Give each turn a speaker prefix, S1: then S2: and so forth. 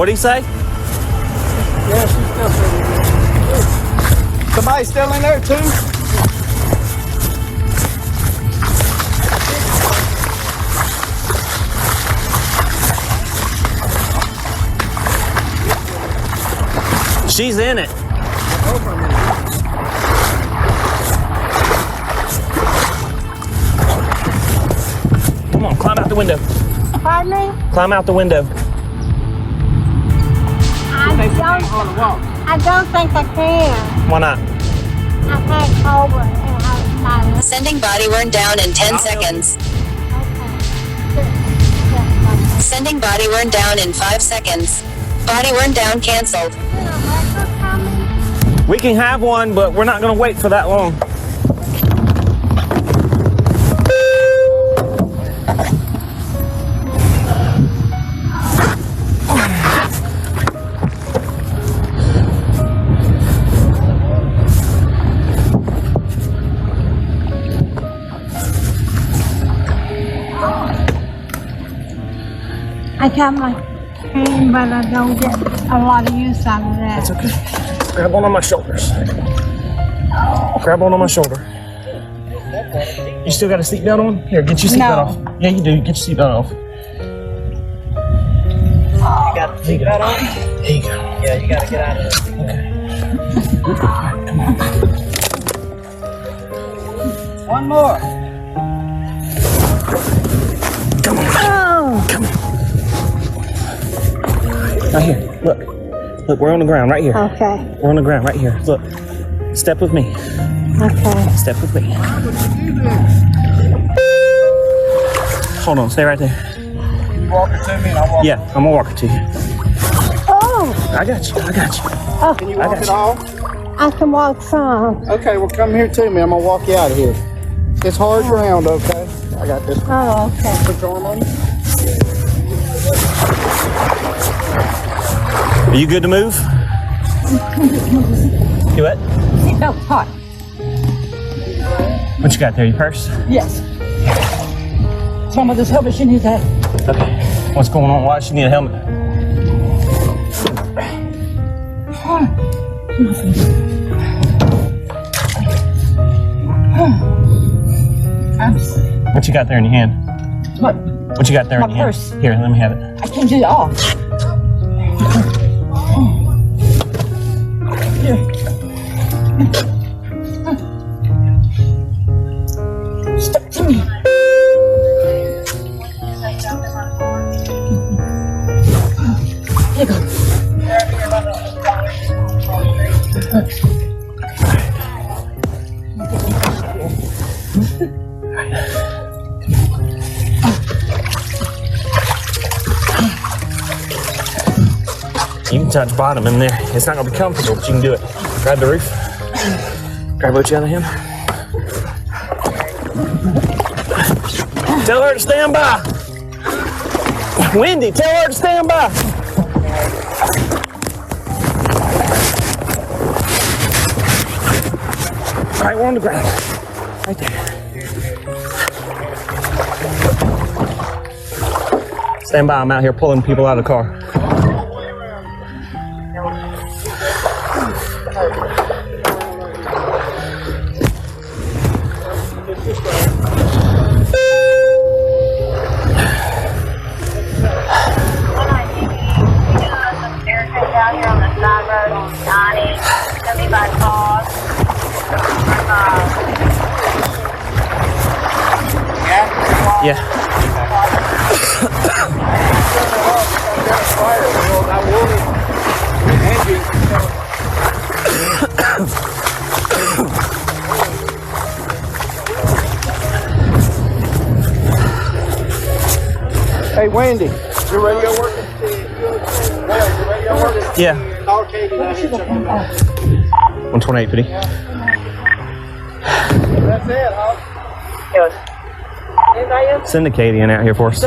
S1: What'd he say?
S2: Yeah, she's still sitting there. Somebody still in there too?
S1: She's in it. Come on, climb out the window.
S3: Pardon me?
S1: Climb out the window.
S3: I don't think I can.
S1: Why not?
S3: I can't cover it.
S4: Sending body worn down in 10 seconds. Sending body worn down in 5 seconds. Body worn down canceled.
S1: We can have one, but we're not going to wait for that long.
S3: I got my cane, but I don't get a lot of use out of that.
S1: It's okay. Grab one on my shoulders. Grab one on my shoulder. You still got a seatbelt on? Here, get your seatbelt off. Yeah, you do. Get your seatbelt off.
S2: You got the seatbelt on?
S1: There you go.
S2: Yeah, you gotta get out of there.
S1: Okay. Right, come on.
S2: One more.
S1: Come on.
S3: Oh.
S1: Come on. Right here. Look. Look, we're on the ground right here.
S3: Okay.
S1: We're on the ground right here. Look. Step with me.
S3: Okay.
S1: Step with me. Hold on. Stay right there.
S2: You walk it to me and I'll walk.
S1: Yeah, I'm gonna walk it to you.
S3: Oh.
S1: I got you. I got you.
S3: Oh.
S2: Can you
S1: I
S2: walk
S1: got
S2: it
S1: you.
S2: all?
S3: I can walk some.
S2: Okay, well come here to me. I'm gonna walk you out of here. It's hard ground, okay? I got this.
S3: Oh, okay.
S2: Put your arm on you.
S1: Are you good to move? You what?
S3: Seatbelt hot.
S1: What you got there? Your purse?
S3: Yes. Some of this helmet she needs that.
S1: Okay. What's going on? Why does she need a helmet? What you got there in your hand?
S3: What?
S1: What you got there in
S3: My
S1: your
S3: purse.
S1: hand? Here, let me have it.
S3: I can't get it off. Here. Stick to me. Here you go.
S1: You can touch bottom in there. It's not gonna be comfortable, but you can do it. Grab the roof. Grab what you out of him. Tell her to stand by. Wendy, tell her to stand by. All right, we're on the ground. Right there. Stand by, I'm out here pulling people out of the car.
S5: Down here on the side road on 90, 75 cars.
S1: Yeah.
S2: Hey Wendy, your radio working? Well, your radio working?
S1: Yeah.
S2: Call Katie down here, check them out.
S1: 128, Pity.
S2: That's it, huh?
S1: Send the Katie in out here for us.